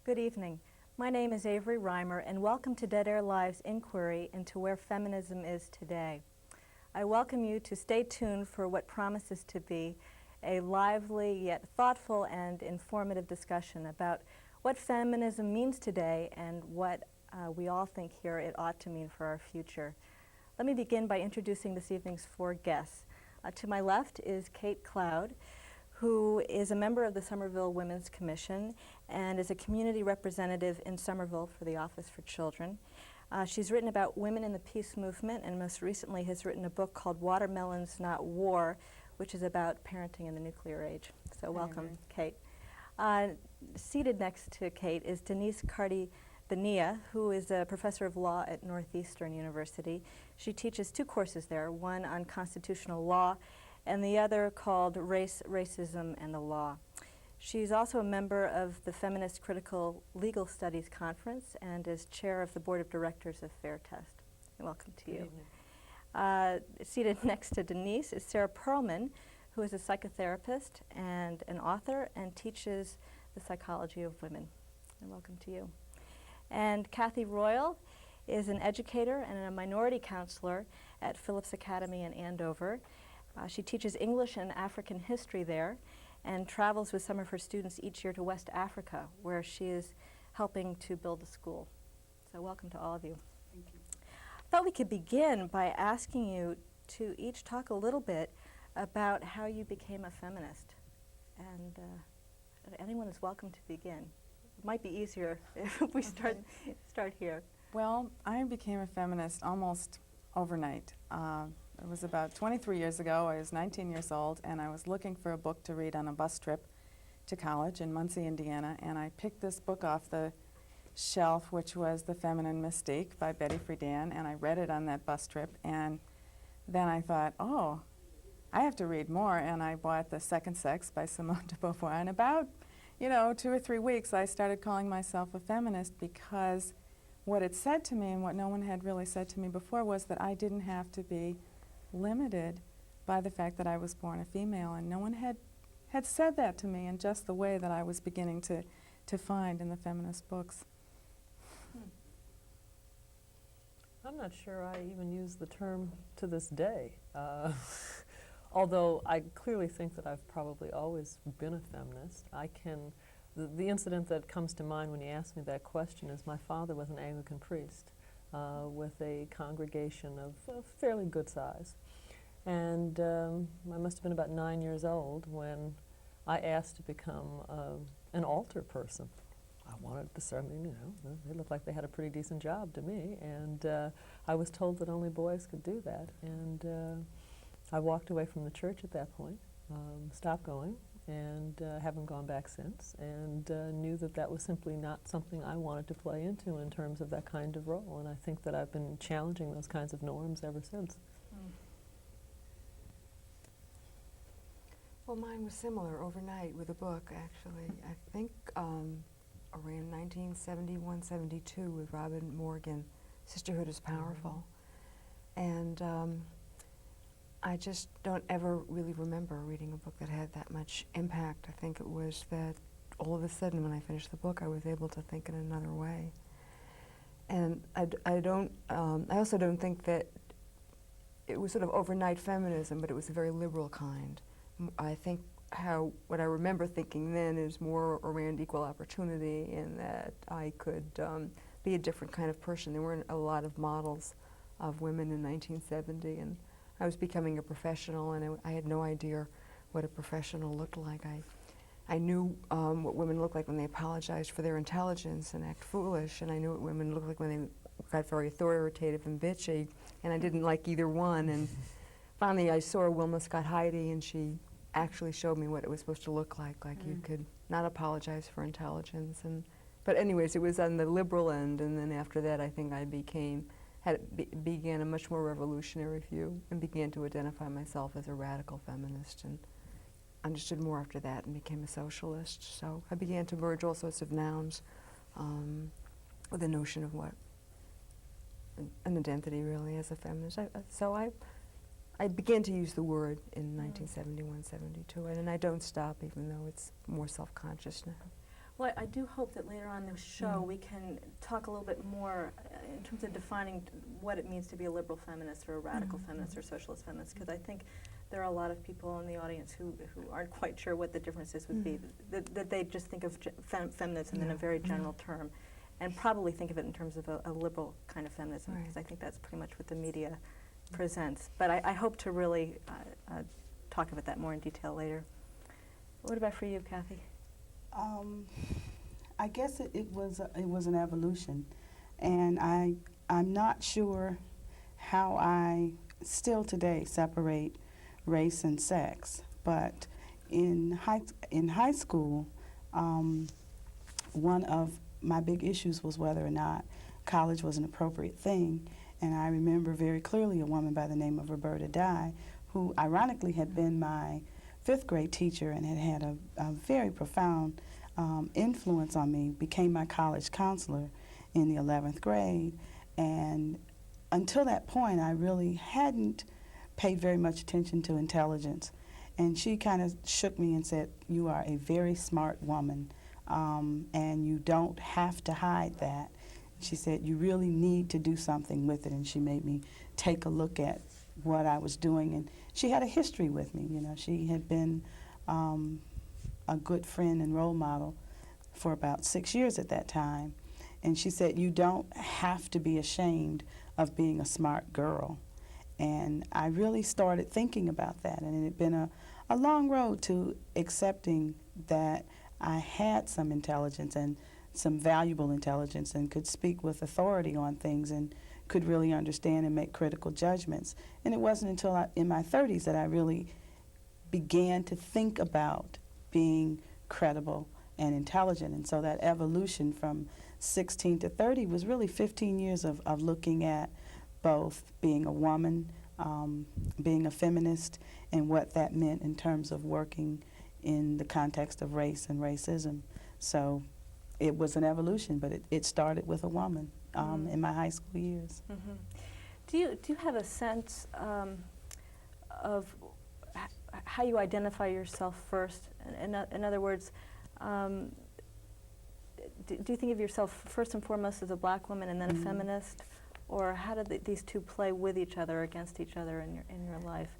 Good evening. My name is Avery Reimer, and welcome to Dead Air Live's inquiry into where feminism is today. I welcome you to stay tuned for what promises to be a lively yet thoughtful and informative discussion about what feminism means today and what we all think here it ought to mean for our future. Let me begin by introducing this evening's four guests. To my left is Kate Cloud, who is a member of the Somerville Women's Commission and is a community representative in Somerville for the Office for Children. She's written about women in the peace movement and most recently has written a book called Watermelons Not War, which is about parenting in the nuclear age. So welcome, Kate. Seated next to Kate is Denise Carty-Bennia, who is a professor of law at Northeastern University. She teaches two courses there, one on constitutional law and the other called Race, Racism, and the Law. She's also a member of the Feminist Critical Legal Studies Conference and is chair of the board of directors of Fair Test. Welcome to you. Seated next to Denise is Sarah Perlman, who is a psychotherapist and an author and teaches the psychology of women. And welcome to you. And Kathy Royal is an educator and a minority counselor at Phillips Academy in Andover. She teaches English and African history there and travels with some of her students each year to West Africa, where she is helping to build a school. So welcome to all of you. Thank you. I thought we could begin by asking you to each talk a little bit about how you became a feminist. And anyone is welcome to begin. It might be easier if we start here. Well, I became a feminist almost overnight. It was about 23 years ago. I was 19 years old, and I was looking for a book to read on a bus trip to college in Muncie, Indiana, and I picked this book off the shelf, which was The Feminine Mystique by Betty Friedan, and I read it on that bus trip, and then I thought, oh, I have to read more, and I bought The Second Sex by Simone de Beauvoir, and about, 2 or 3 weeks, I started calling myself a feminist because what it said to me and what no one had really said to me before was that I didn't have to be limited by the fact that I was born a female, and no one had said that to me in just the way that I was beginning to find in the feminist books. I'm not sure I even use the term to this day, although I clearly think that I've probably always been a feminist. The incident that comes to mind when you ask me that question is my father was an Anglican priest with a congregation of fairly good size. And I must have been about 9 years old when I asked to become an altar person. I wanted to serve, they looked like they had a pretty decent job to me, and I was told that only boys could do that. And I walked away from the church at that point, stopped going, and haven't gone back since, and knew that that was simply not something I wanted to play into in terms of that kind of role, and I think that I've been challenging those kinds of norms ever since. Well, mine was similar overnight with a book, actually. I think around 1971, 72 with Robin Morgan, Sisterhood is Powerful. And I just don't ever really remember reading a book that had that much impact. I think it was that all of a sudden when I finished the book I was able to think in another way. And I also don't think that it was sort of overnight feminism, but it was a very liberal kind. I think what I remember thinking then is more around equal opportunity, and that I could be a different kind of person. There weren't a lot of models of women in 1970, and I was becoming a professional, and I had no idea what a professional looked like. I knew what women looked like when they apologized for their intelligence and act foolish, and I knew what women looked like when they got very authoritative and bitchy, and I didn't like either one. And finally I saw Wilma Scott Heidi, and she actually showed me what it was supposed to look like you could not apologize for intelligence. But anyways, it was on the liberal end, and then after that I think I began a much more revolutionary view and began to identify myself as a radical feminist, and understood more after that and became a socialist. So I began to merge all sorts of nouns with the notion of what an identity really as a feminist. So I began to use the word in 1971, 72, and I don't stop even though it's more self-conscious now. Well, I do hope that later on in the show we can talk a little bit more in terms of defining what it means to be a liberal feminist or a radical feminist or socialist feminist, because I think there are a lot of people in the audience who aren't quite sure what the differences would be, that they just think of feminism in a very general term, and probably think of it in terms of a liberal kind of feminism, because I think that's pretty much what the media presents. But I hope to really talk about that more in detail later. What about for you, Kathy? I guess it was an evolution, and I'm not sure how I still today separate race and sex. But in high school, one of my big issues was whether or not college was an appropriate thing. And I remember very clearly a woman by the name of Roberta Dye, who ironically had been my 5th grade teacher and had had a very profound influence on me, became my college counselor in the 11th grade. And until that point, I really hadn't paid very much attention to intelligence. And she kind of shook me and said, "You are a very smart woman, and you don't have to hide that." She said, "You really need to do something with it." And she made me take a look at what I was doing. And she had a history with me. You know, she had been a good friend and role model for about 6 years at that time. And she said, "You don't have to be ashamed of being a smart girl." And I really started thinking about that. And it had been a long road to accepting that I had some intelligence and some valuable intelligence and could speak with authority on things and could really understand and make critical judgments. And it wasn't until in my 30s that I really began to think about being credible and intelligent. And so that evolution from 16 to 30 was really 15 years of looking at both being a woman, being a feminist, and what that meant in terms of working in the context of race and racism. So it was an evolution, but it started with a woman in my high school years. Do you have a sense of how you identify yourself first? In other words, do you think of yourself first and foremost as a black woman and then a feminist, or how do these two play with each other, against each other in your life?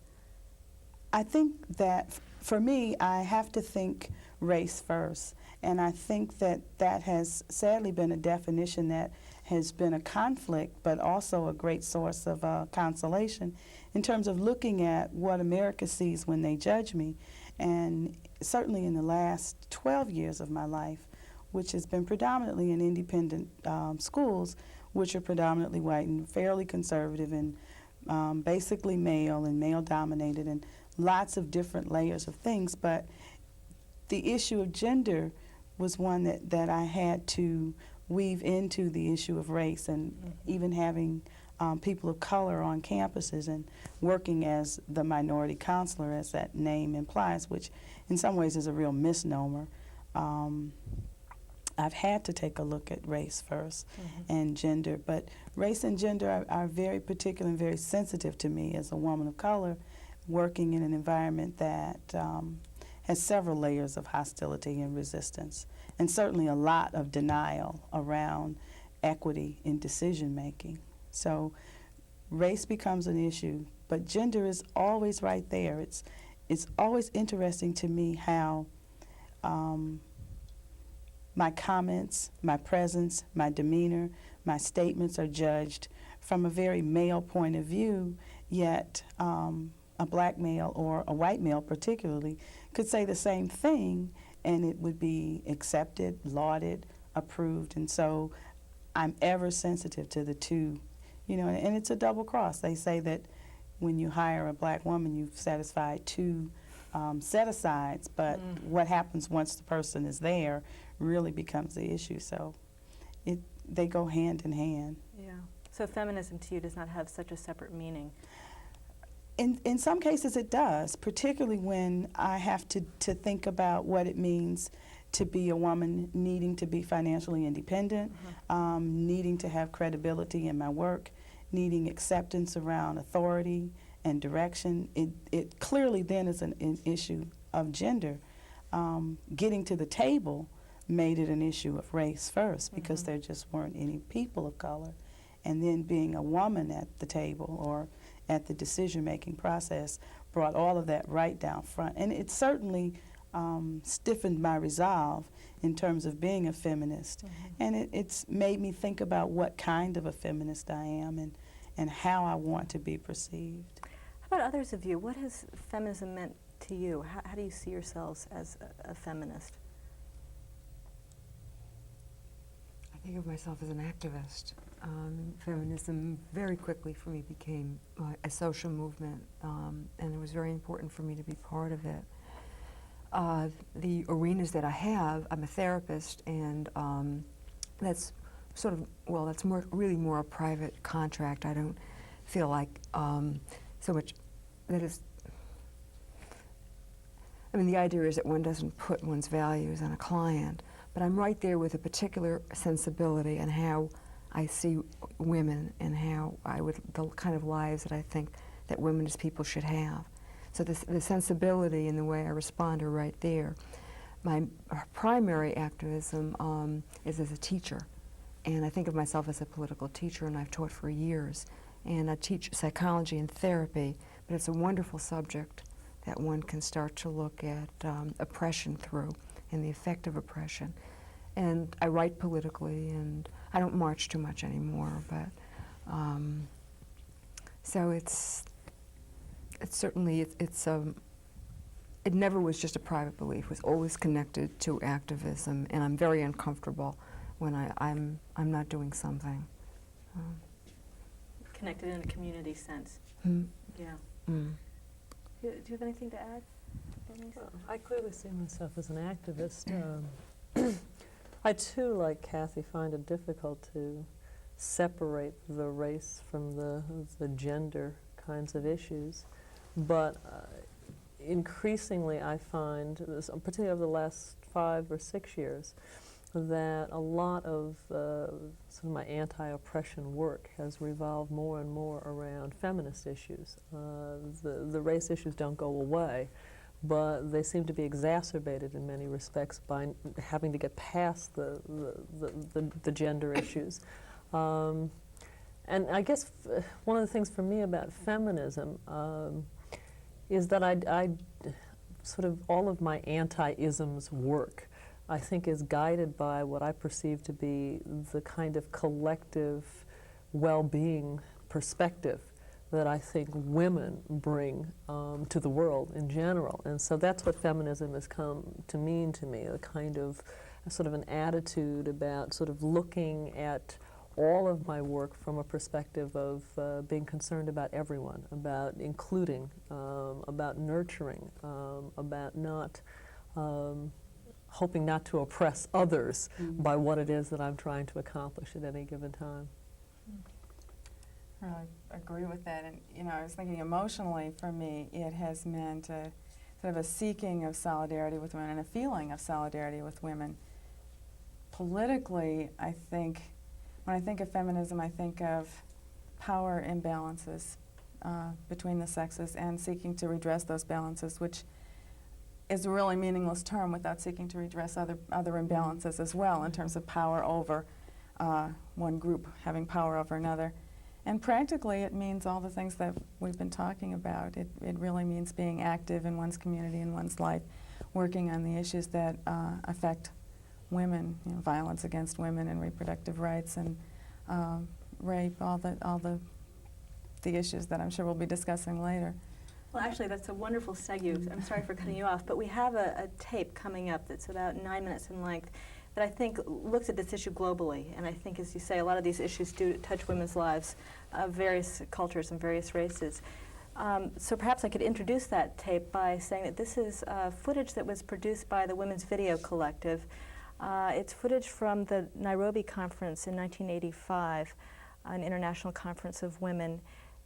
I think that for me, I have to think race first, and I think that that has sadly been a definition that has been a conflict, but also a great source of consolation in terms of looking at what America sees when they judge me. And certainly in the last 12 years of my life, which has been predominantly in independent schools, which are predominantly white and fairly conservative and basically male and male-dominated, and lots of different layers of things. But the issue of gender was one that I had to weave into the issue of race, and even having people of color on campuses and working as the minority counselor, as that name implies, which in some ways is a real misnomer. I've had to take a look at race first and gender, but race and gender are very particular and very sensitive to me as a woman of color, working in an environment that has several layers of hostility and resistance, and certainly a lot of denial around equity in decision making. So race becomes an issue, but gender is always right there. It's always interesting to me how my comments, my presence, my demeanor, my statements are judged from a very male point of view, yet a black male or a white male particularly could say the same thing and it would be accepted, lauded, approved. And so I'm ever sensitive to the two, you know, and it's a double cross. They say that when you hire a black woman, you've satisfied two set-asides, but what happens once the person is there really becomes the issue. So they go hand in hand. Yeah. So feminism to you does not have such a separate meaning. In some cases it does, particularly when I have to think about what it means to be a woman needing to be financially independent, needing to have credibility in my work, needing acceptance around authority and direction. It clearly then is an issue of gender. Getting to the table, made it an issue of race first because there just weren't any people of color. And then being a woman at the table or at the decision-making process brought all of that right down front. And it certainly stiffened my resolve in terms of being a feminist. And it's made me think about what kind of a feminist I am and how I want to be perceived. How about others of you? What has feminism meant to you? How do you see yourselves as a feminist? I think of myself as an activist. Feminism very quickly for me became a social movement, and it was very important for me to be part of it. The arenas that I have, I'm a therapist, and that's sort of, well, that's really more a private contract. I don't feel like so much that is, I mean, the idea is that one doesn't put one's values on a client, but I'm right there with a particular sensibility and how I see women and how the kind of lives that I think that women as people should have. So the sensibility and the way I respond are right there. My primary activism is as a teacher, and I think of myself as a political teacher, and I've taught for years. And I teach psychology and therapy, but it's a wonderful subject that one can start to look at oppression through and the effect of oppression. And I write politically, and I don't march too much anymore, but so it's certainly, it never was just a private belief. It was always connected to activism, and I'm very uncomfortable when I'm not doing something. Connected in a community sense. Yeah. Do you have anything to add, Denise? Well, I clearly see myself as an activist. I too, like Kathy, find it difficult to separate the race from the gender kinds of issues. But increasingly I find, particularly over the last 5 or 6 years, that a lot of sort of my anti-oppression work has revolved more and more around feminist issues. The race issues don't go away, but they seem to be exacerbated in many respects by having to get past the gender issues. And I guess one of the things for me about feminism is that I sort of all of my anti-isms work, I think, is guided by what I perceive to be the kind of collective well-being perspective that I think women bring to the world in general. And so that's what feminism has come to mean to me, a kind of sort of an attitude about sort of looking at all of my work from a perspective of being concerned about everyone, about including, about nurturing, about not hoping not to oppress others by what it is that I'm trying to accomplish at any given time. I agree with that, and you know, I was thinking emotionally for me it has meant sort of a seeking of solidarity with women and a feeling of solidarity with women. Politically, I think, when I think of feminism, I think of power imbalances between the sexes and seeking to redress those balances, which is a really meaningless term without seeking to redress other imbalances as well in terms of power over one group having power over another. And practically it means all the things that we've been talking about. It really means being active in one's community, in one's life, working on the issues that affect women, you know, violence against women and reproductive rights and rape, all the issues that I'm sure we'll be discussing later. Well, actually, that's a wonderful segue. I'm sorry for cutting you off, but we have a tape coming up that's about 9 minutes in length that I think looks at this issue globally. And I think, as you say, a lot of these issues do touch women's lives of various cultures and various races. So perhaps I could introduce that tape by saying that this is footage that was produced by the Women's Video Collective. It's footage from the Nairobi Conference in 1985, an international conference of women.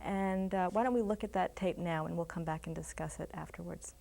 And why don't we look at that tape now, and we'll come back and discuss it afterwards.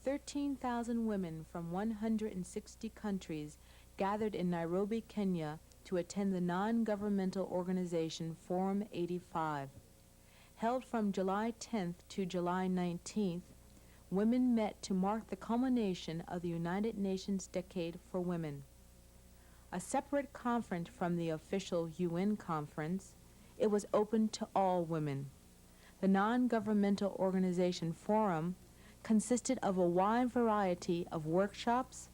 13,000 women from 160 countries gathered in Nairobi, Kenya to attend the non-governmental organization Forum 85. Held from July 10th to July 19th, women met to mark the culmination of the United Nations Decade for Women. A separate conference from the official UN conference, it was open to all women. The non-governmental organization Forum consisted of a wide variety of workshops,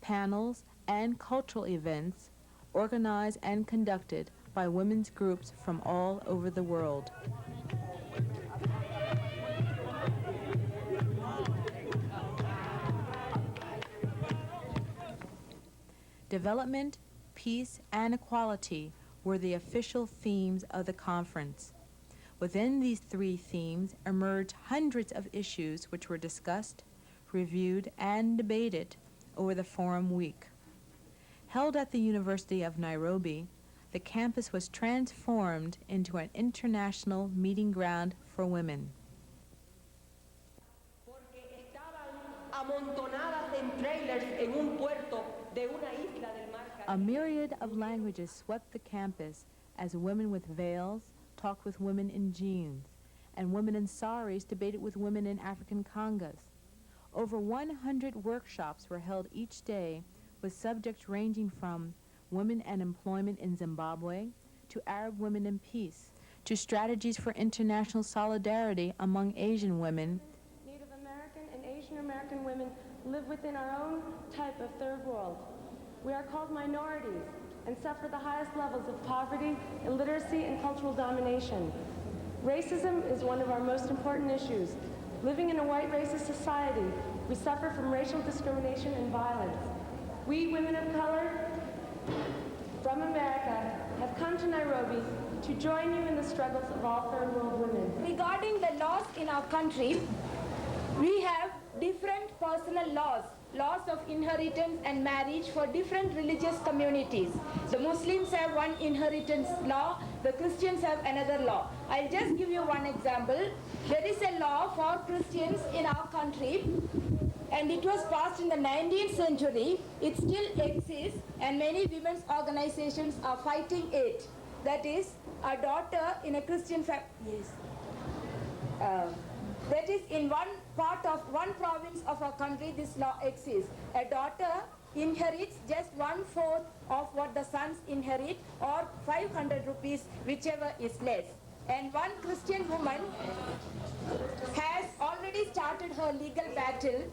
panels, and cultural events organized and conducted by women's groups from all over the world. Development, peace, and equality were the official themes of the conference. Within these three themes emerged hundreds of issues which were discussed, reviewed, and debated over the Forum Week. Held at the University of Nairobi, the campus was transformed into an international meeting ground for women. A myriad of languages swept the campus as women with veils talked with women in jeans, and women in saris debated with women in African congas. Over 100 workshops were held each day with subjects ranging from women and employment in Zimbabwe to Arab women and peace, to strategies for international solidarity among Asian women. Native American and Asian American women live within our own type of third world. We are called minorities and suffer the highest levels of poverty, illiteracy, and cultural domination. Racism is one of our most important issues. Living in a white racist society, we suffer from racial discrimination and violence. We, women of color from America, have come to Nairobi to join you in the struggles of all third world women. Regarding the laws in our country, we have different personal laws of inheritance and marriage for different religious communities. The Muslims have one inheritance law, the Christians have another law. I'll just give you one example. There is a law for Christians in our country, and it was passed in the 19th century. It still exists, and many women's organizations are fighting it. That is, a daughter in a Christian family. Yes. That is, in one province of our country, this law exists. A daughter inherits just 1/4 of what the sons inherit, or 500 rupees, whichever is less. And one Christian woman has already started her legal battle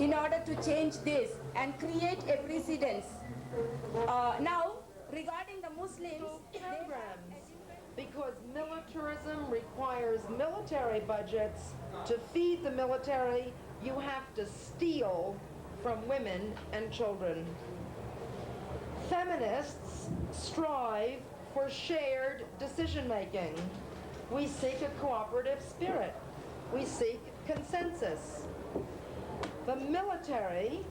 in order to change this and create a precedence. Now, regarding the Muslims, programs, because militarism requires military budgets. To feed the military, you have to steal from women and children. Feminists strive for shared decision-making. We seek a cooperative spirit. We seek consensus. The military,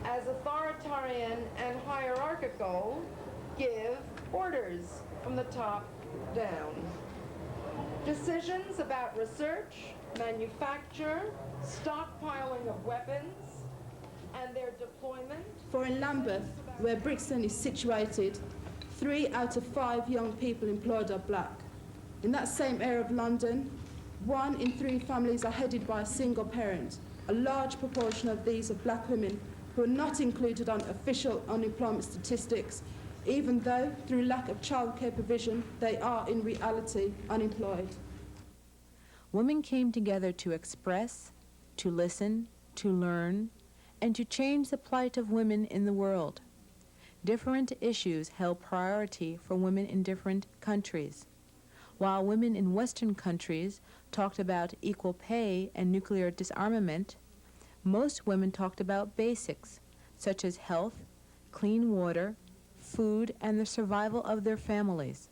as authoritarian and hierarchical, give orders from the top down. Decisions about research, manufacture, stockpiling of weapons, and their deployment. For in Lambeth, where Brixton is situated, 3 out of 5 young people employed are black. In that same area of London, 1 in 3 families are headed by a single parent. A large proportion of these are black women who are not included on official unemployment statistics, even though, through lack of childcare provision, they are in reality unemployed. Women came together to express, to listen, to learn, and to change the plight of women in the world. Different issues held priority for women in different countries. While women in Western countries talked about equal pay and nuclear disarmament, most women talked about basics, such as health, clean water, food, and the survival of their families.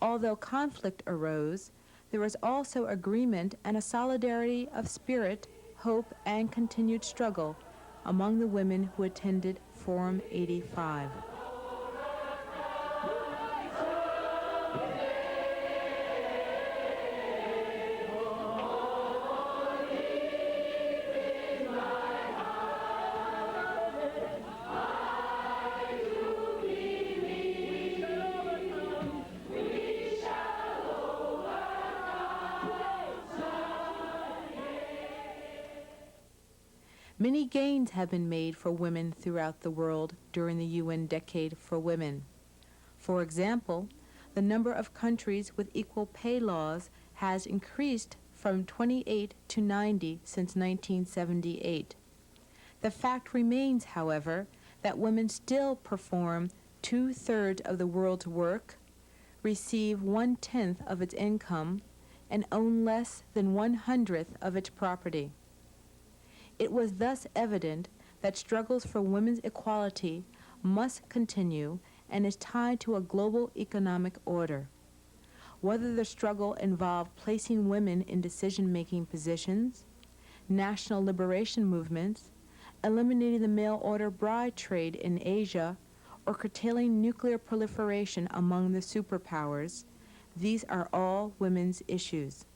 Although conflict arose, there was also agreement and a solidarity of spirit, hope, and continued struggle among the women who attended Forum 85. Many gains have been made for women throughout the world during the UN Decade for Women. For example, the number of countries with equal pay laws has increased from 28 to 90 since 1978. The fact remains, however, that women still perform 2/3 of the world's work, receive 1/10 of its income, and own less than 1/100th of its property. It was thus evident that struggles for women's equality must continue and is tied to a global economic order. Whether the struggle involved placing women in decision-making positions, national liberation movements, eliminating the mail-order bride trade in Asia, or curtailing nuclear proliferation among the superpowers, these are all women's issues.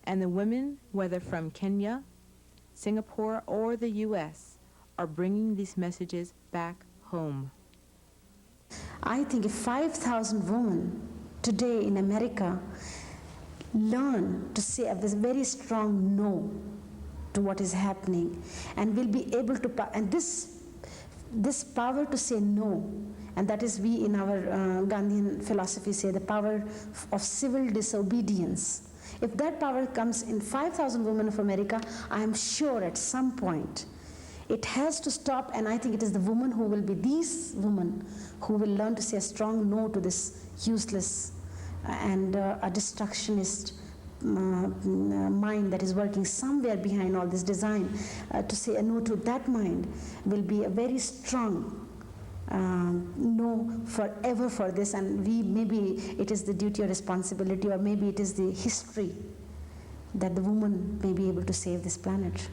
And the women, whether from Kenya, Singapore, or the U.S., are bringing these messages back home. I think if 5,000 women today in America learn to say a very strong no to what is happening, and will be able to, and this power to say no, and that is we in our Gandhian philosophy say the power of civil disobedience. If that power comes in 5,000 women of America, I am sure at some point it has to stop, and I think it is the women who will be these women who will learn to say a strong no to this useless and a destructionist mind that is working somewhere behind all this design. To say a no to that mind will be a very strong no forever for this, and maybe it is the duty or responsibility, or maybe it is the history that the woman may be able to save this planet.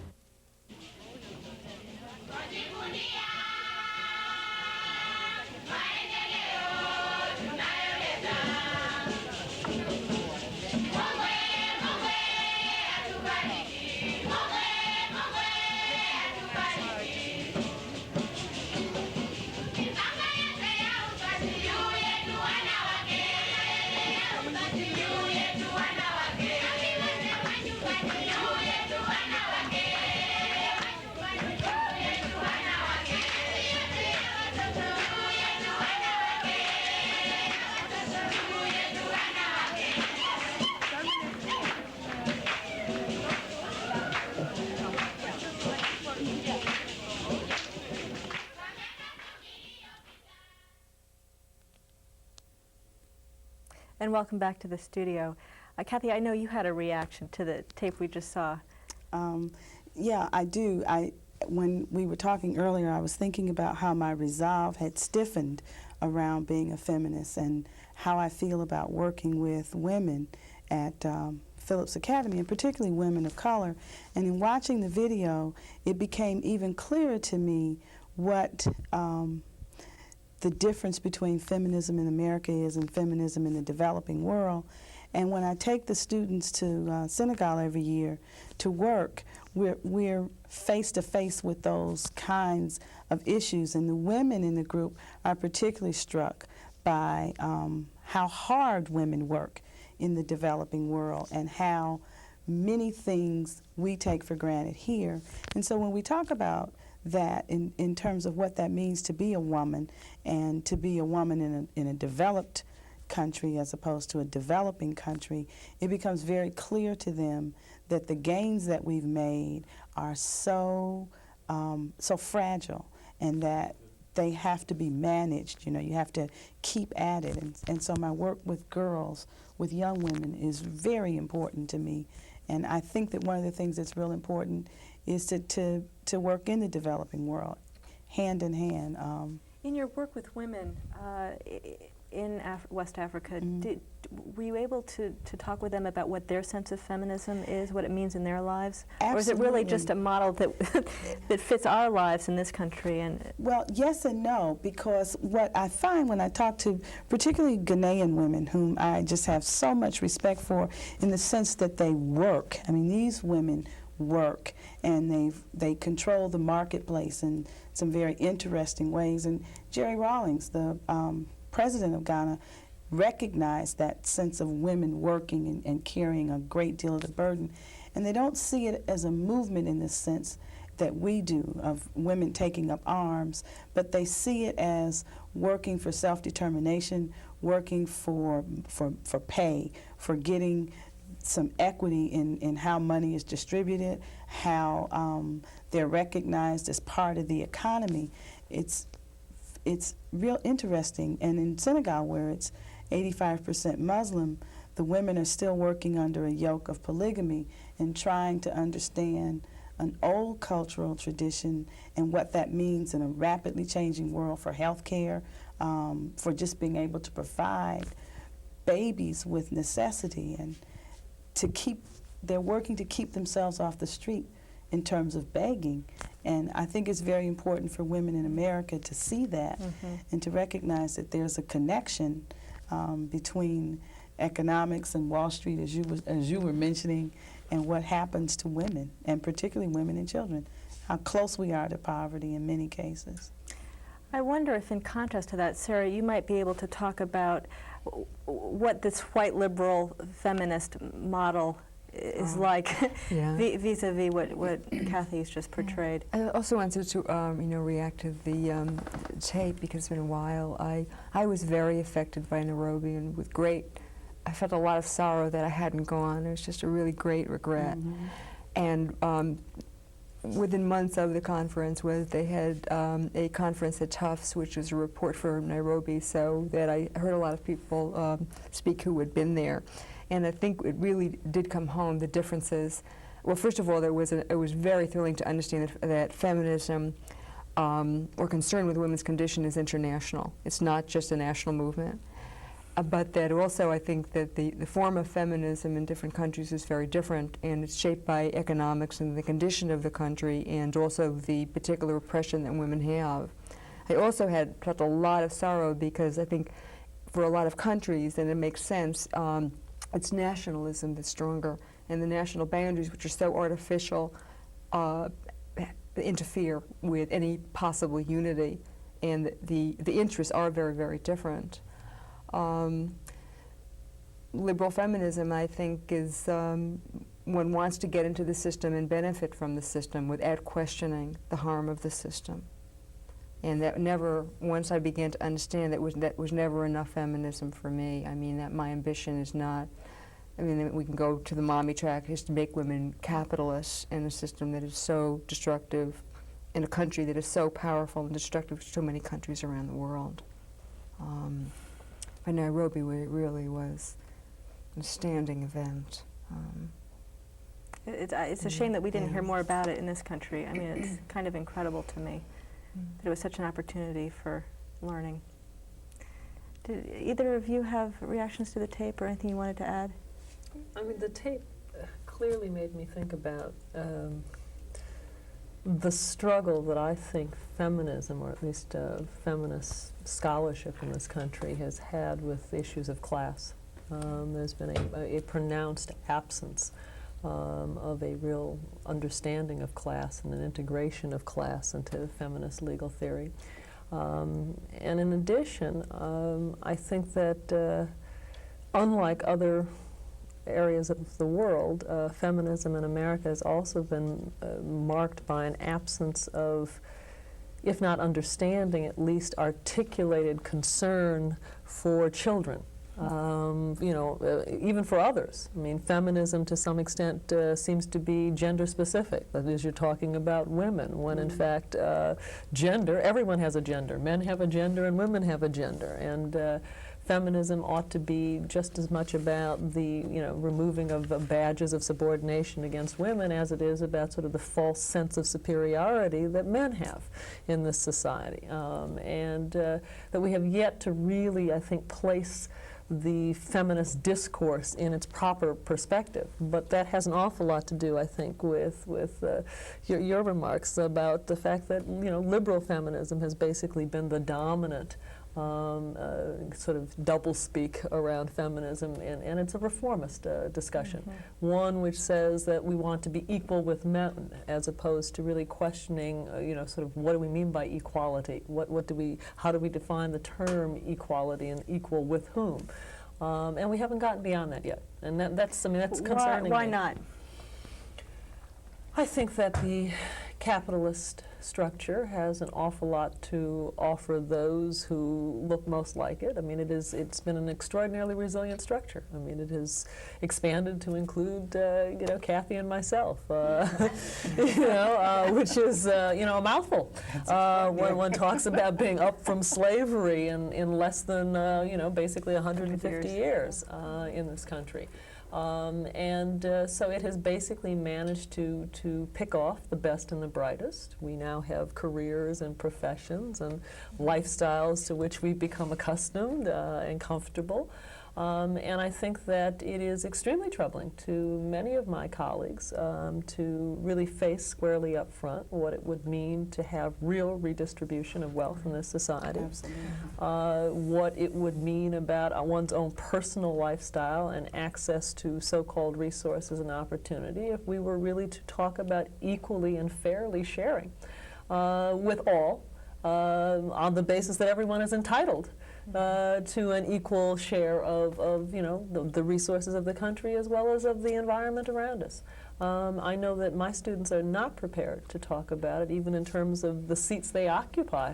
And welcome back to the studio. Kathy, I know you had a reaction to the tape we just saw. Yeah, I do. When we were talking earlier, I was thinking about how my resolve had stiffened around being a feminist and how I feel about working with women at Phillips Academy, and particularly women of color. And in watching the video, it became even clearer to me what the difference between feminism in America is and feminism in the developing world. And when I take the students to Senegal every year to work, we're face to face with those kinds of issues. And the women in the group are particularly struck by how hard women work in the developing world and how many things we take for granted here. And so when we talk about that in terms of what that means to be a woman, and to be a woman in a developed country as opposed to a developing country, it becomes very clear to them that the gains that we've made are so so fragile, and that they have to be managed. You know, you have to keep at it. And so my work with girls, with young women, is very important to me. And I think that one of the things that's real important is to work in the developing world, hand in hand. In your work with women in West Africa, were you able to talk with them about what their sense of feminism is, what it means in their lives? Absolutely. Or is it really just a model that, that fits our lives in this country? Well, yes and no, because what I find when I talk to particularly Ghanaian women, whom I just have so much respect for in the sense that they work. I mean, these women work, and they control the marketplace in some very interesting ways. And Jerry Rawlings, the president of Ghana, recognized that sense of women working and carrying a great deal of the burden. And they don't see it as a movement in the sense that we do of women taking up arms, but they see it as working for self-determination, working for pay, for getting some equity in how money is distributed, how they're recognized as part of the economy. It's real interesting. And in Senegal, where it's 85% Muslim, the women are still working under a yoke of polygamy and trying to understand an old cultural tradition and what that means in a rapidly changing world for health care, for just being able to provide babies with necessity, and they're working to keep themselves off the street in terms of begging. And I think it's very important for women in America to see that and to recognize that there's a connection between economics and Wall Street, as you were mentioning, and what happens to women, and particularly women and children, how close we are to poverty in many cases. I wonder if, in contrast to that, Sarah, you might be able to talk about what this white liberal feminist model is like vis-a-vis what Kathy's just portrayed. I also wanted to react to the tape, because it's been a while. I was very affected by Nairobi, and I felt a lot of sorrow that I hadn't gone. It was just a really great regret. And within months of the conference, they had a conference at Tufts, which was a report for Nairobi, so that I heard a lot of people speak who had been there. And I think it really did come home, the differences. Well, first of all, it was very thrilling to understand that feminism or concern with women's condition is international. It's not just a national movement. But that also, I think that the form of feminism in different countries is very different, and it's shaped by economics and the condition of the country, and also the particular oppression that women have. I also felt a lot of sorrow, because I think for a lot of countries, and it makes sense, it's nationalism that's stronger, and the national boundaries, which are so artificial, interfere with any possible unity, and the interests are very, very different. Liberal feminism, I think, is one wants to get into the system and benefit from the system without questioning the harm of the system. And that never, once I began to understand that was never enough feminism for me. I mean, that my ambition is not, I mean, we can go to the mommy track, is to make women capitalists in a system that is so destructive, in a country that is so powerful and destructive to so many countries around the world. But Nairobi really was an astounding event. It's a shame that we didn't hear more about it in this country. I mean, it's kind of incredible to me that it was such an opportunity for learning. Did either of you have reactions to the tape or anything you wanted to add? I mean, the tape clearly made me think about the struggle that I think feminism, or at least feminist scholarship in this country, has had with issues of class. There's been a pronounced absence of a real understanding of class and an integration of class into feminist legal theory. And in addition, I think that unlike other areas of the world, feminism in America has also been marked by an absence of, if not understanding, at least articulated concern for children. You know, even for others. I mean, feminism to some extent seems to be gender specific. That is, you're talking about women, when in fact gender, everyone has a gender. Men have a gender and women have a gender. And feminism ought to be just as much about the, you know, removing of badges of subordination against women as it is about sort of the false sense of superiority that men have in this society. And that we have yet to really, I think, place the feminist discourse in its proper perspective. But that has an awful lot to do, I think, with your remarks about the fact that, you know, liberal feminism has basically been the dominant sort of doublespeak around feminism, and it's a reformist discussion. One which says that we want to be equal with men, as opposed to really questioning, you know, sort of what do we mean by equality? How do we define the term equality and equal with whom? And we haven't gotten beyond that yet, and that's concerning. Why me. not? I think that the capitalist structure has an awful lot to offer those who look most like it. I mean, it's been an extraordinarily resilient structure. I mean, it has expanded to include, you know, Kathy and myself, you know, which is, you know, a mouthful when one talks about being up from slavery in less than, you know, basically 150 years in this country. So it has basically managed to pick off the best and the brightest. We now have careers and professions and lifestyles to which we've become accustomed and comfortable. And I think that it is extremely troubling to many of my colleagues to really face squarely up front what it would mean to have real redistribution of wealth in this society. What it would mean about one's own personal lifestyle and access to so-called resources and opportunity if we were really to talk about equally and fairly sharing with all on the basis that everyone is entitled to an equal share of you know, the resources of the country as well as of the environment around us. I know that my students are not prepared to talk about it, even in terms of the seats they occupy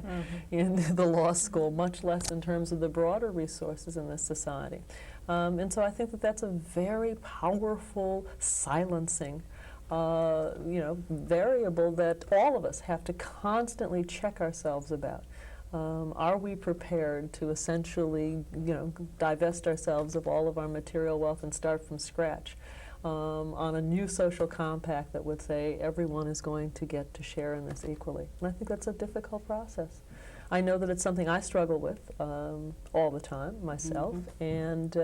in the law school, much less in terms of the broader resources in this society. And so I think that that's a very powerful silencing you know, variable that all of us have to constantly check ourselves about. Are we prepared to essentially, you know, divest ourselves of all of our material wealth and start from scratch on a new social compact that would say everyone is going to get to share in this equally? And I think that's a difficult process. I know that it's something I struggle with all the time myself, and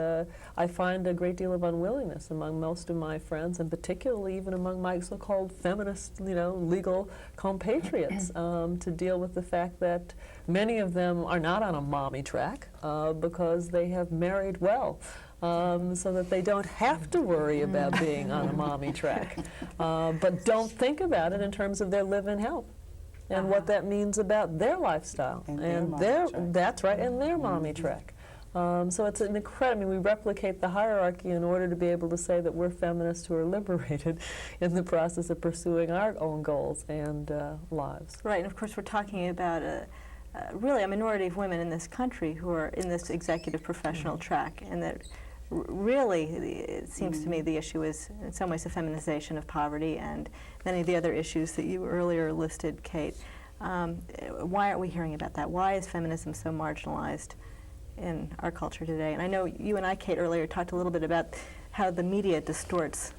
I find a great deal of unwillingness among most of my friends, and particularly even among my so-called feminist, you know, legal compatriots, to deal with the fact that many of them are not on a mommy track because they have married well. So that they don't have to worry about being on a mommy track, but don't think about it in terms of their live-in health. And what that means about their lifestyle and their that's right, and their mommy track. So it's an incredible, I mean, we replicate the hierarchy in order to be able to say that we're feminists who are liberated in the process of pursuing our own goals and lives. Right, and of course we're talking about really a minority of women in this country who are in this executive professional track, and that really, it seems to me the issue is in some ways the feminization of poverty and many of the other issues that you earlier listed, Kate. Why aren't we hearing about that? Why is feminism so marginalized in our culture today? And I know you and I, Kate, earlier talked a little bit about how the media distorts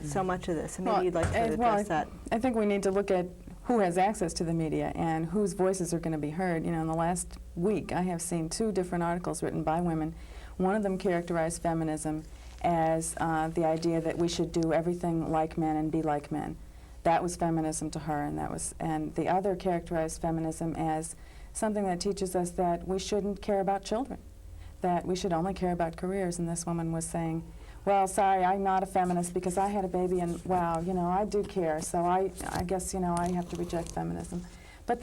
so much of this, and maybe you'd like to address that. I think we need to look at who has access to the media and whose voices are going to be heard. You know, in the last week, I have seen 2 different articles written by women. One of them characterized feminism as the idea that we should do everything like men and be like men. That was feminism to her, and the other characterized feminism as something that teaches us that we shouldn't care about children, that we should only care about careers. And this woman was saying, well, sorry, I'm not a feminist because I had a baby, and wow, you know, I do care, so I guess, you know, I have to reject feminism. But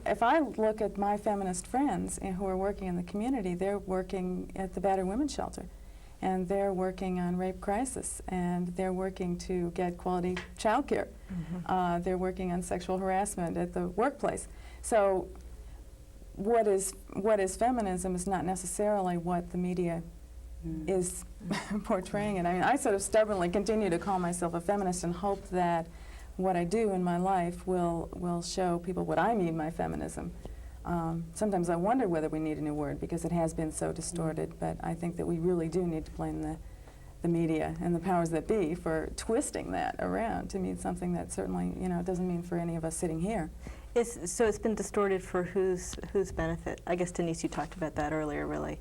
if I look at my feminist friends who are working in the community, they're working at the battered women's shelter, and they're working on rape crisis, and they're working to get quality child care. They're working on sexual harassment at the workplace. So what is feminism is not necessarily what the media is portraying it. I mean, I sort of stubbornly continue to call myself a feminist and hope that what I do in my life will show people what I mean by feminism. Sometimes I wonder whether we need a new word because it has been so distorted, but I think that we really do need to blame the media and the powers that be for twisting that around to mean something that certainly, you know, doesn't mean for any of us sitting here. So it's been distorted for whose benefit? I guess, Denise, you talked about that earlier, really.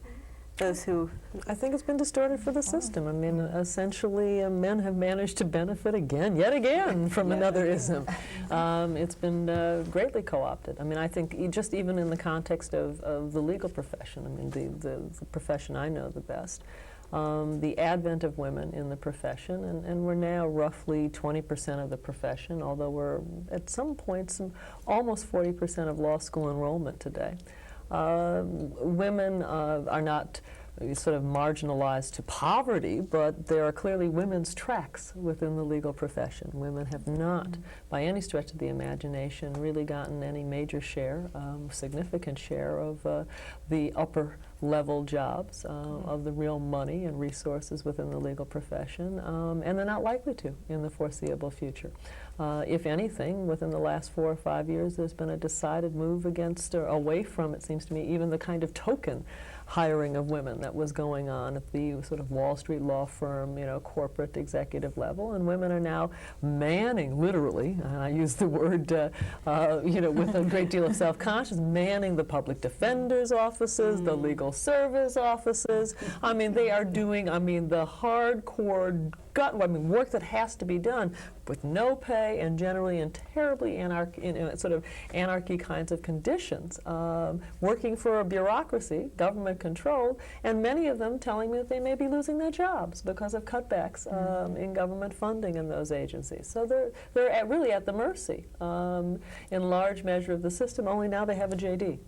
Those who... I think it's been distorted for the system. I mean, essentially, men have managed to benefit yet again from another ism. It's been greatly co-opted. I mean, I think just even in the context of the legal profession, I mean, the profession I know the best, the advent of women in the profession, and we're now roughly 20% of the profession, although we're at some points almost 40% of law school enrollment today. Women are not sort of marginalized to poverty, but there are clearly women's tracks within the legal profession. Women have not, by any stretch of the imagination, really gotten any major share, significant share of the upper level jobs, of the real money and resources within the legal profession, and they're not likely to in the foreseeable future. If anything, within the last 4 or 5 years, there's been a decided move against or away from, it seems to me, even the kind of token hiring of women that was going on at the sort of Wall Street law firm, you know, corporate executive level, and women are now manning, literally, and I use the word, you know, with a great deal of self-conscious, manning the public defender's offices, the legal service offices. I mean, they are doing, I mean, the hardcore work that has to be done with no pay and generally in terribly in sort of anarchy kinds of conditions, working for a bureaucrocy, government controlled, and many of them telling me that they may be losing their jobs because of cutbacks in government funding in those agencies. So they're really at the mercy, in large measure, of the system, only now they have a JD.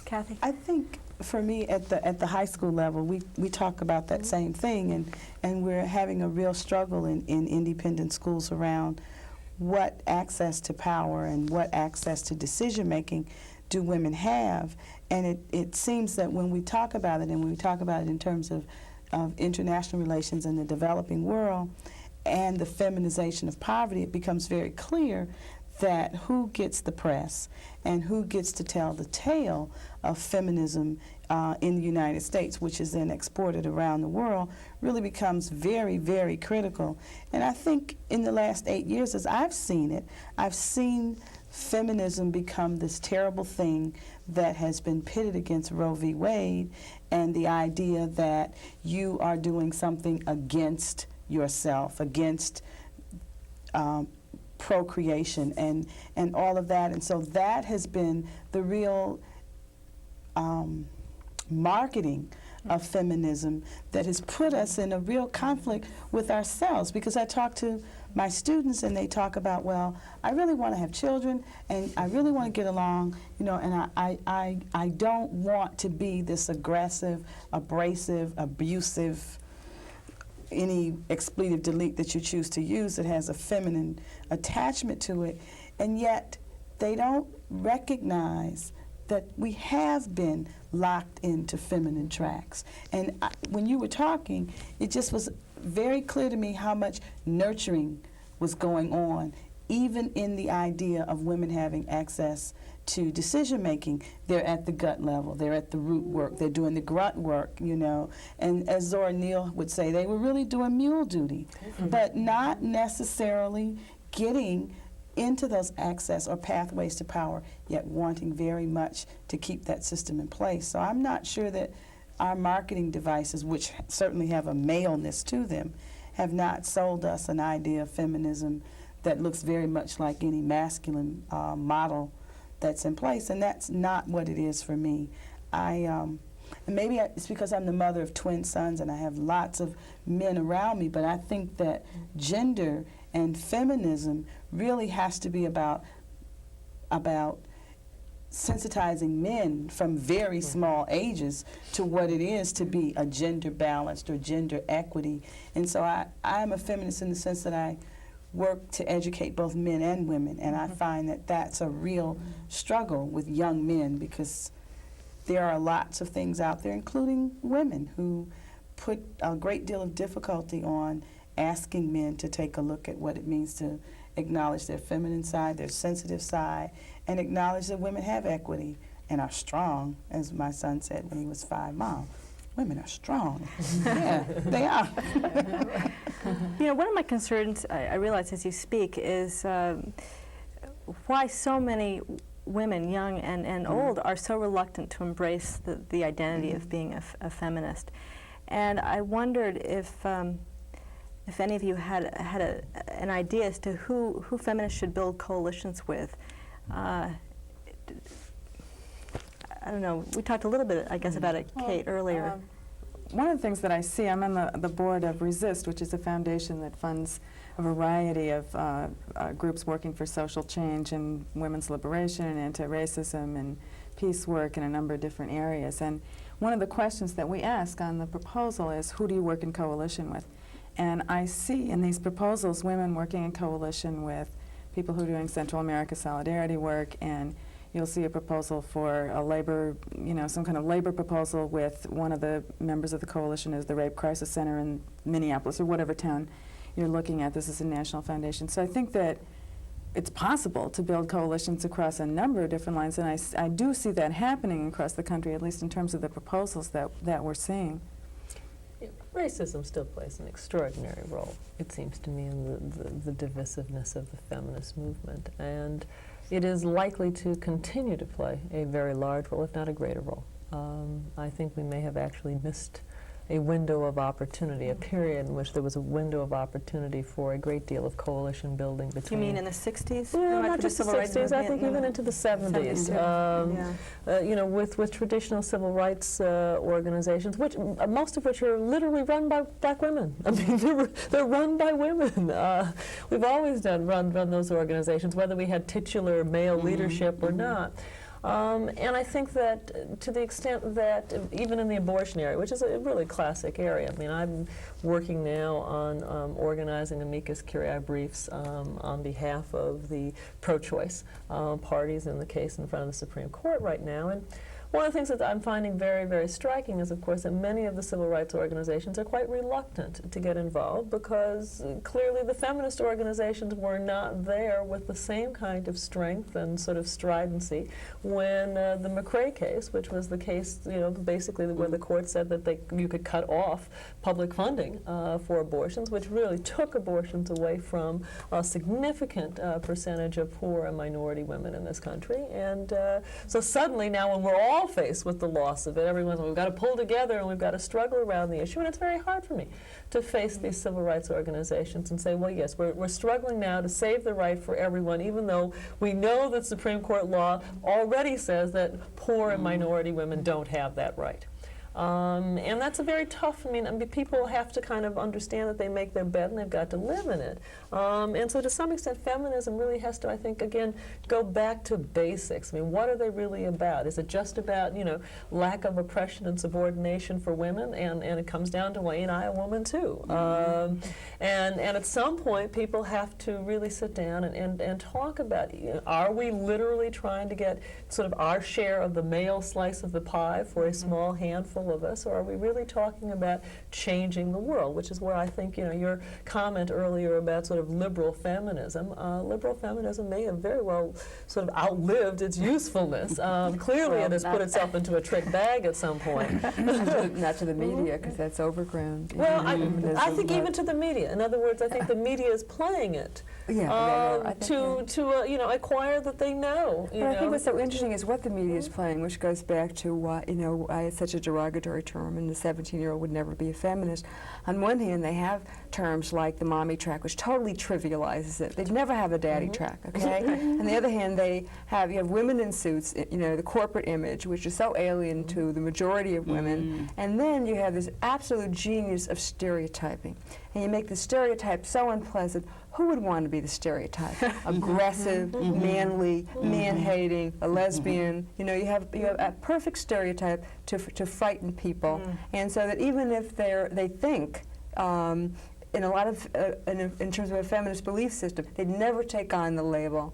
Kathy? I think for me at the high school level, we talk about that same thing, and we're having a real struggle in independent schools around what access to power and what access to decision making do women have. And it seems that when we talk about it, and when we talk about it in terms of international relations in the developing world and the feminization of poverty, it becomes very clear that who gets the press and who gets to tell the tale of feminism in the United States, which is then exported around the world, really becomes very, very critical. And I think in the last 8 years, as I've seen it, I've seen feminism become this terrible thing that has been pitted against Roe v. Wade, and the idea that you are doing something against yourself, against procreation and all of that. And so that has been the real marketing of feminism that has put us in a real conflict with ourselves, because I talk to my students and they talk about, well, I really want to have children and I really want to get along, you know, and I don't want to be this aggressive, abrasive, abusive, any expletive delete that you choose to use that has a feminine attachment to it, and yet they don't recognize that we have been locked into feminine tracks. And when you were talking, it just was very clear to me how much nurturing was going on, even in the idea of women having access to decision making. They're at the gut level, they're at the root work, they're doing the grunt work, you know. And as Zora Neale would say, they were really doing mule duty, but not necessarily getting into those access or pathways to power, yet wanting very much to keep that system in place. So I'm not sure that our marketing devices, which certainly have a maleness to them, have not sold us an idea of feminism that looks very much like any masculine model that's in place, and that's not what it is for me. And maybe it's because I'm the mother of twin sons and I have lots of men around me, but I think that gender and feminism really has to be about sensitizing men from very small ages to what it is to be a gender balanced or gender equity. And so I am a feminist in the sense that I work to educate both men and women, and I find that that's a real struggle with young men, because there are lots of things out there, including women, who put a great deal of difficulty on asking men to take a look at what it means to acknowledge their feminine side, their sensitive side, and acknowledge that women have equity and are strong, as my son said when he was 5. Mom, women are strong. Yeah, they are. You know, one of my concerns, I realize as you speak, is why so many women, young and old, are so reluctant to embrace the identity of being a feminist. And I wondered if any of you had an idea as to who feminists should build coalitions with. I don't know. We talked a little bit, I guess, about it, Kate, earlier. One of the things that I see, I'm on the board of Resist, which is a foundation that funds a variety of groups working for social change and women's liberation and anti-racism and peace work in a number of different areas. And one of the questions that we ask on the proposal is, who do you work in coalition with? And I see in these proposals women working in coalition with people who are doing Central America solidarity work, and you'll see a proposal for a labor, some kind of labor proposal with one of the members of the coalition is the Rape Crisis Center in Minneapolis or whatever town you're looking at. This is a national foundation. So I think that it's possible to build coalitions across a number of different lines, and I do see that happening across the country, at least in terms of the proposals that we're seeing. Racism still plays an extraordinary role, it seems to me, in the divisiveness of the feminist movement. And it is likely to continue to play a very large role, if not a greater role. I think we may have actually missed a window of opportunity, a period in which there was a window of opportunity for a great deal of coalition building between... You mean in the 60s? Well, not just the 60s, I think even into the 70s. With traditional civil rights organizations, which most of which are literally run by black women. I mean, they're run by women. We've always run those organizations, whether we had titular male leadership or not. And I think that to the extent that even in the abortion area, which is a really classic area, I mean, I'm working now on organizing amicus curiae briefs on behalf of the pro-choice parties in the case in front of the Supreme Court right now. And one of the things that I'm finding very, very striking is, of course, that many of the civil rights organizations are quite reluctant to get involved because clearly the feminist organizations were not there with the same kind of strength and sort of stridency when the McRae case, which was the case, basically where the court said that you could cut off public funding for abortions, which really took abortions away from a significant percentage of poor and minority women in this country. And so suddenly now when we're all faced with the loss of it, we've got to pull together and we've got to struggle around the issue, and it's very hard for me to face these civil rights organizations and say, well, yes, we're struggling now to save the right for everyone, even though we know that Supreme Court law already says that poor and minority women don't have that right. And that's a very tough, people have to kind of understand that they make their bed and they've got to live in it. And so to some extent, feminism really has to, I think, again, go back to basics. I mean, what are they really about? Is it just about, lack of oppression and subordination for women? And it comes down to, well, ain't I a woman too? And at some point, people have to really sit down and talk about, are we literally trying to get sort of our share of the male slice of the pie for a small handful of us, or are we really talking about changing the world, which is where I think, your comment earlier about sort of liberal feminism may have very well sort of outlived its usefulness. Clearly it has put itself into a trick bag at some point. Not to the media, because that's overgrown. Well, I think even to the media. In other words, I think the media is playing it to acquire that they know. But I think what's so interesting is what the media is playing, which goes back to why, it's such a derogatory term, and the 17-year-old would never be a feminist. On one hand, they have terms like the mommy track, which totally trivializes it. They'd never have a daddy track, okay? On the other hand, you have women in suits, the corporate image, which is so alien to the majority of women. And then you have this absolute genius of stereotyping. And you make the stereotype so unpleasant. Who would want to be the stereotype? Aggressive, manly, man-hating, a lesbian. You have a perfect stereotype to frighten people. And so that even if they think in a lot of, in terms of a feminist belief system, they'd never take on the label.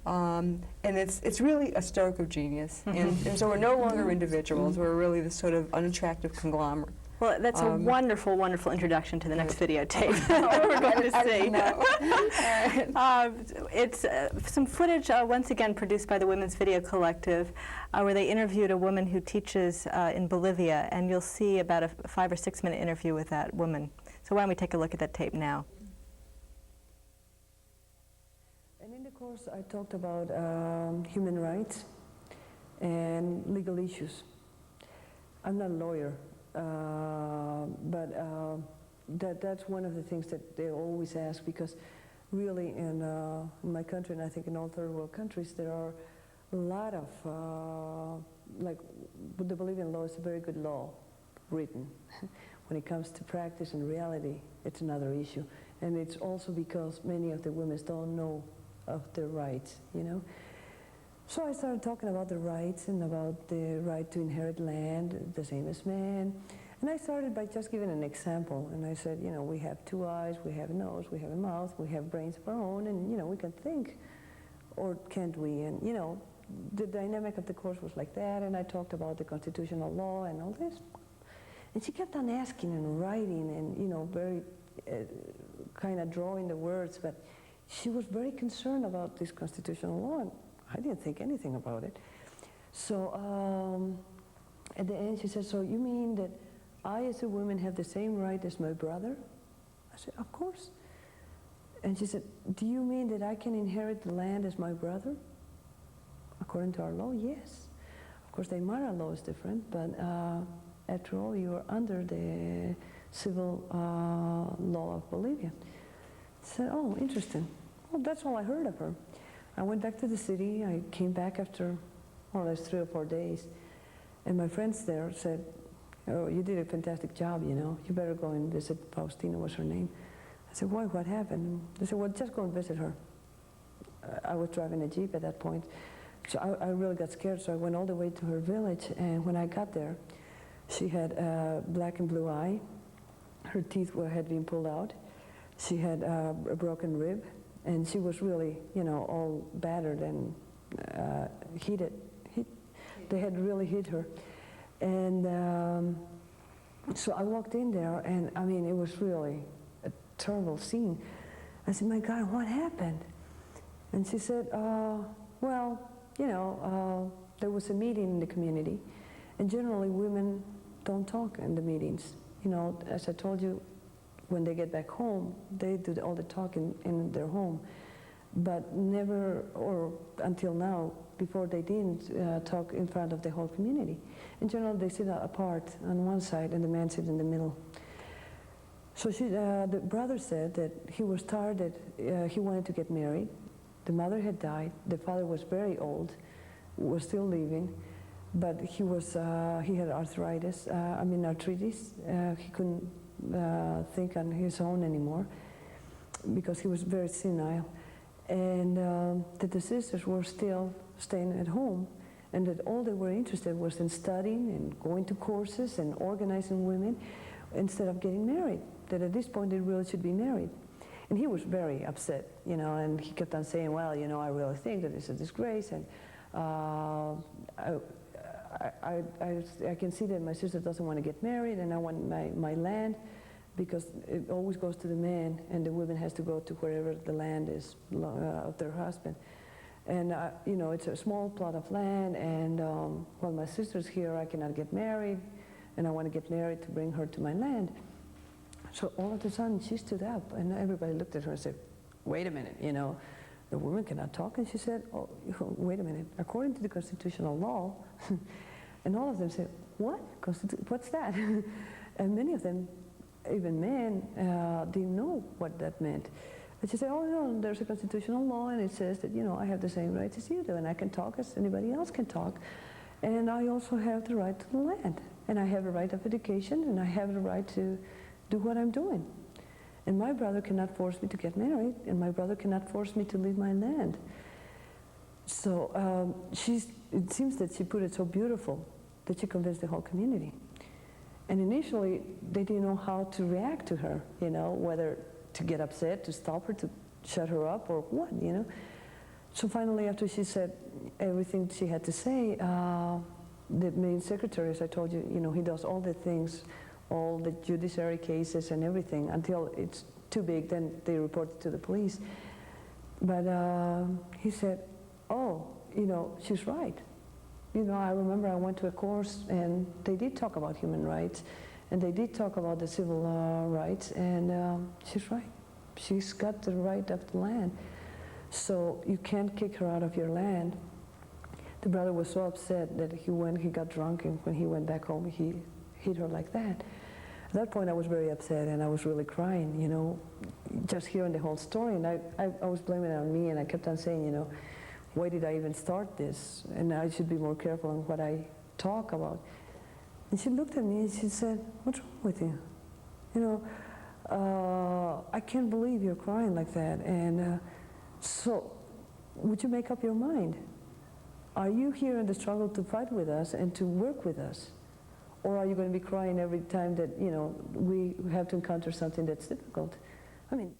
And it's really a stroke of genius. And so we're no longer individuals, we're really this sort of unattractive conglomerate. Well, that's a wonderful, wonderful introduction to the next videotape that we're going to see. It's some footage, once again, produced by the Women's Video Collective, where they interviewed a woman who teaches in Bolivia, and you'll see about a 5 or 6 minute interview with that woman. So why don't we take a look at that tape now? And in the course, I talked about human rights and legal issues. I'm not a lawyer. But that's one of the things that they always ask, because really in my country, and I think in all third world countries, there are a lot of, like the Bolivian law is a very good law written. When it comes to practice and reality, it's another issue. And it's also because many of the women don't know of their rights, you know. So I started talking about the rights and about the right to inherit land, the same as men. And I started by just giving an example. And I said, you know, we have 2 eyes, we have a nose, we have a mouth, we have brains of our own, and, you know, we can think, or can't we? And, you know, the dynamic of the course was like that, and I talked about the constitutional law and all this. And she kept on asking and writing and, you know, very kind of drawing the words, but she was very concerned about this constitutional law. And I didn't think anything about it. So at the end she said, so you mean that I as a woman have the same right as my brother? I said, of course. And she said, do you mean that I can inherit the land as my brother? According to our law, yes. Of course the Aymara law is different, but after all you are under the civil law of Bolivia. I said, oh, interesting. Well, that's all I heard of her. I went back to the city. I came back after more or less 3 or 4 days. And my friends there said, oh, you did a fantastic job, you know. You better go and visit Faustina, was her name. I said, why, what happened? They said, well, just go and visit her. I was driving a Jeep at that point. So I really got scared, so I went all the way to her village. And when I got there, she had a black and blue eye. Her teeth had been pulled out. She had a broken rib. And she was really, you know, all battered and heated. They had really hit her. And so I walked in there, and I mean, it was really a terrible scene. I said, my God, what happened? And she said, well, you know, there was a meeting in the community, and generally women don't talk in the meetings. You know, as I told you, when they get back home, they do all the talking in their home. But never, or until now, before they didn't talk in front of the whole community. In general, they sit apart on one side and the man sits in the middle. So the brother said that he was tired, that he wanted to get married. The mother had died. The father was very old, was still living, but he had arthritis, arthritis. He couldn't think on his own anymore because he was very senile. And that the sisters were still staying at home, and that all they were interested was in studying and going to courses and organizing women instead of getting married, that at this point they really should be married. And he was very upset, you know, and he kept on saying, well, you know, I really think that it's a disgrace, and I can see that my sister doesn't want to get married, and I want my land, because it always goes to the man, and the woman has to go to wherever the land is of their husband. And, you know, it's a small plot of land, and while my sister's here, I cannot get married, and I want to get married to bring her to my land. So all of a sudden, she stood up, and everybody looked at her and said, wait a minute, you know, the woman cannot talk. And she said, oh, wait a minute, according to the constitutional law, and all of them said, what? What's that? And many of them, even men, didn't know what that meant. And she said, oh, no, there's a constitutional law, and it says that, you know, I have the same rights as you do, and I can talk as anybody else can talk. And I also have the right to the land, and I have the right of education, and I have the right to do what I'm doing. And my brother cannot force me to get married, and my brother cannot force me to leave my land. So it seems that she put it so beautiful that she convinced the whole community. And initially, they didn't know how to react to her, you know, whether to get upset, to stop her, to shut her up, or what, you know. So finally, after she said everything she had to say, the main secretary, as I told you, you know, he does all the things, all the judiciary cases and everything, until it's too big, then they report it to the police. But he said, oh, you know, she's right. You know, I remember I went to a course and they did talk about human rights and they did talk about the civil rights, and she's right. She's got the right of the land. So you can't kick her out of your land. The brother was so upset that he got drunk, and when he went back home, he hit her like that. At that point, I was very upset and I was really crying, you know, just hearing the whole story. And I was blaming it on me, and I kept on saying, you know, why did I even start this? And I should be more careful on what I talk about. And she looked at me and she said, what's wrong with you? You know, I can't believe you're crying like that. And so, would you make up your mind? Are you here in the struggle to fight with us and to work with us? Or are you going to be crying every time that, you know, we have to encounter something that's difficult? I mean...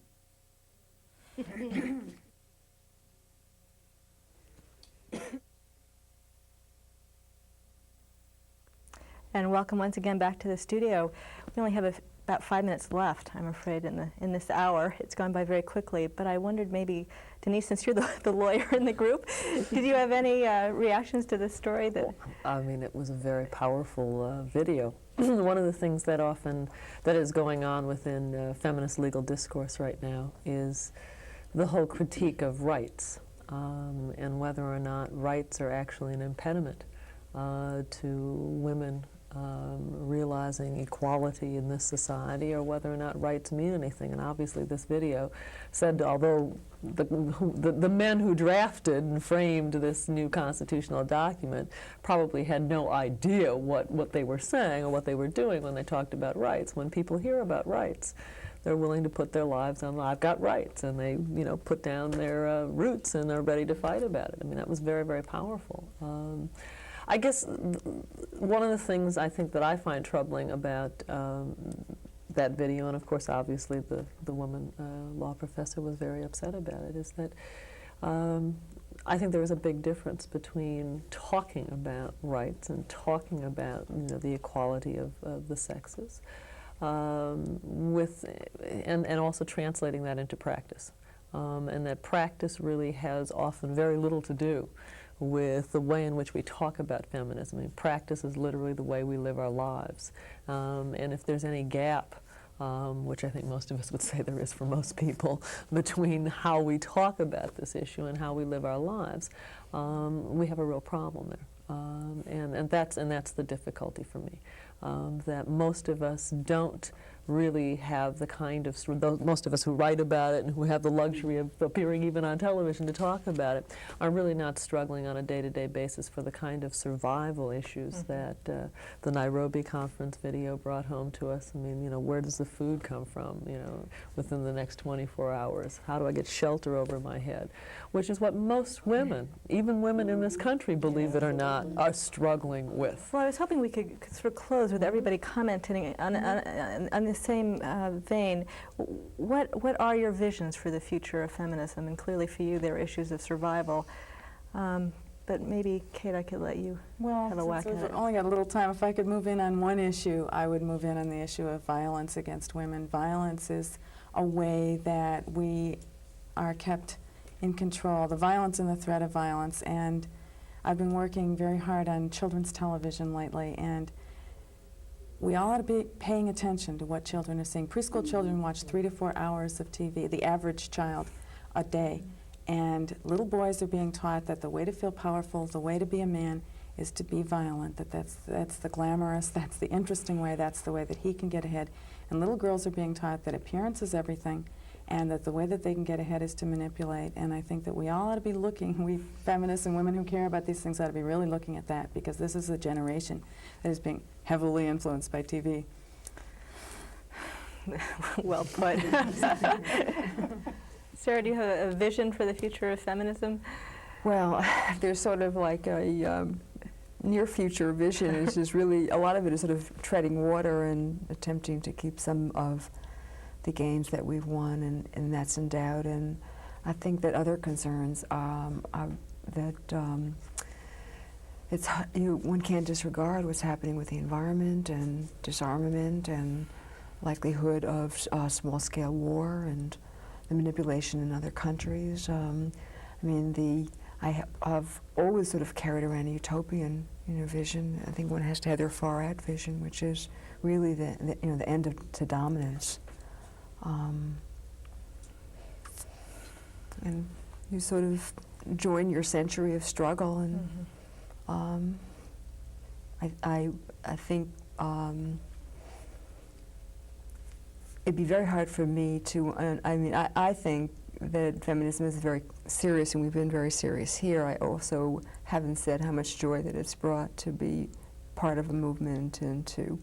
And welcome once again back to the studio. We only have about 5 minutes left, I'm afraid, in this hour. It's gone by very quickly, but I wondered maybe, Denise, since you're the lawyer in the group, did you have any reactions to this story? Well, I mean, it was a very powerful video. One of the things that is going on within feminist legal discourse right now is the whole critique of rights, and whether or not rights are actually an impediment to women realizing equality in this society, or whether or not rights mean anything. And obviously this video said, although the men who drafted and framed this new constitutional document probably had no idea what they were saying or what they were doing when they talked about rights. When people hear about rights, they're willing to put their lives on, I've got rights, and they, you know, put down their roots and are ready to fight about it. I mean, that was very, very powerful. I guess one of the things I think that I find troubling about that video, and of course obviously the woman law professor was very upset about it, is that I think there is a big difference between talking about rights and talking about, you know, the equality of the sexes, and also translating that into practice. And that practice really has often very little to do with the way in which we talk about feminism. I mean, practice is literally the way we live our lives. And if there's any gap, which I think most of us would say there is for most people, between how we talk about this issue and how we live our lives, we have a real problem there. And that's the difficulty for me, that most of us don't really have the kind of, most of us who write about it and who have the luxury of appearing even on television to talk about it, are really not struggling on a day-to-day basis for the kind of survival issues that the Nairobi conference video brought home to us. I mean, you know, where does the food come from, you know, within the next 24 hours? How do I get shelter over my head? Which is what most women, even women in this country, believe it or not, are struggling with. Well, I was hoping we could sort of close with everybody commenting on the same vein. What are your visions for the future of feminism? And clearly for you, there are issues of survival. But maybe, Kate, I could let you have a whack at it. Well, since we've only got a little time, if I could move in on one issue, I would move in on the issue of violence against women. Violence is a way that we are kept in control, the violence and the threat of violence. And I've been working very hard on children's television lately, and we all ought to be paying attention to what children are seeing. Preschool children watch 3 to 4 hours of TV, the average child, a day. And little boys are being taught that the way to feel powerful, the way to be a man, is to be violent, that's the glamorous, that's the interesting way, that's the way that he can get ahead. And little girls are being taught that appearance is everything, and that the way that they can get ahead is to manipulate. And I think that we all ought to be looking, we feminists and women who care about these things ought to be really looking at that, because this is a generation that is being heavily influenced by TV. Well put. Sarah, do you have a vision for the future of feminism? Well, there's sort of like a near future vision is just really, a lot of it is sort of treading water and attempting to keep some of the gains that we've won, and that's in doubt. And I think that other concerns are that one can't disregard what's happening with the environment and disarmament and likelihood of small-scale war and the manipulation in other countries. I mean, I have always sort of carried around a utopian, vision. I think one has to have their far-out vision, which is really the end to dominance. And you sort of join your century of struggle, and I think it'd be very hard for me to, I think that feminism is very serious, and we've been very serious here. I also haven't said how much joy that it's brought to be part of a movement and to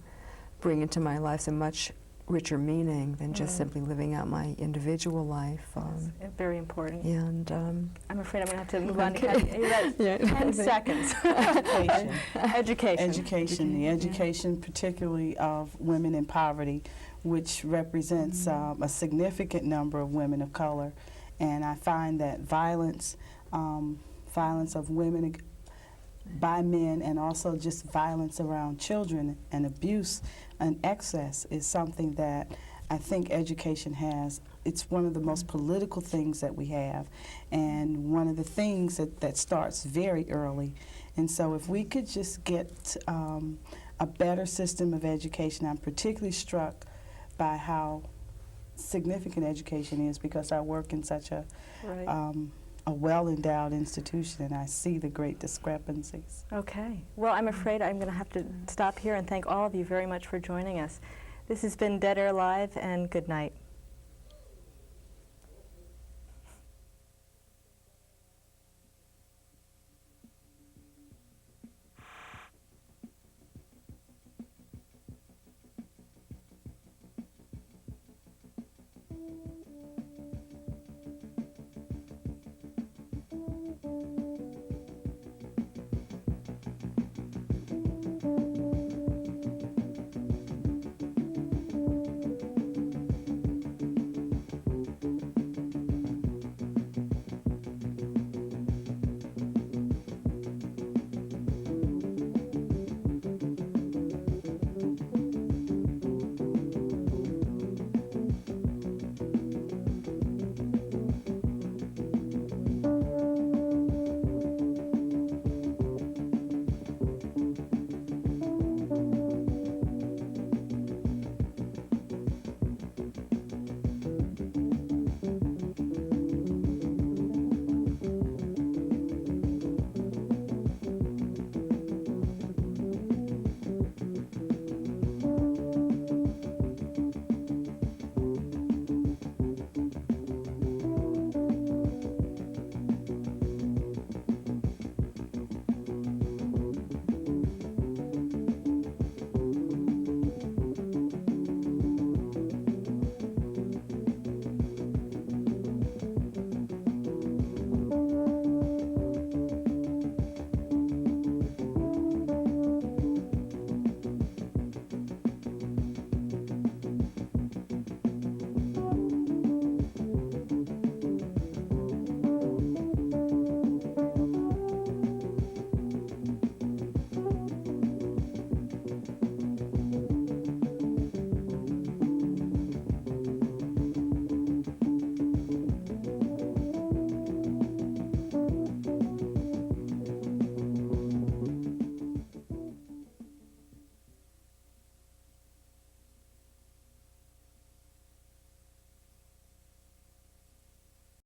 bring into my life so much richer meaning than just simply living out my individual life. Yes, very important. And I'm afraid I'm going to have to move on to Carty. 10 seconds. Education. The education particularly of women in poverty, which represents a significant number of women of color. And I find that violence of women by men, and also just violence around children and abuse and excess, is something that I think education has. It's one of the most political things that we have, and one of the things that starts very early. And so if we could just get a better system of education, I'm particularly struck by how significant education is, because I work in such a well-endowed institution, and I see the great discrepancies. Okay. Well, I'm afraid I'm going to have to stop here and thank all of you very much for joining us. This has been Dead Air Live, and good night.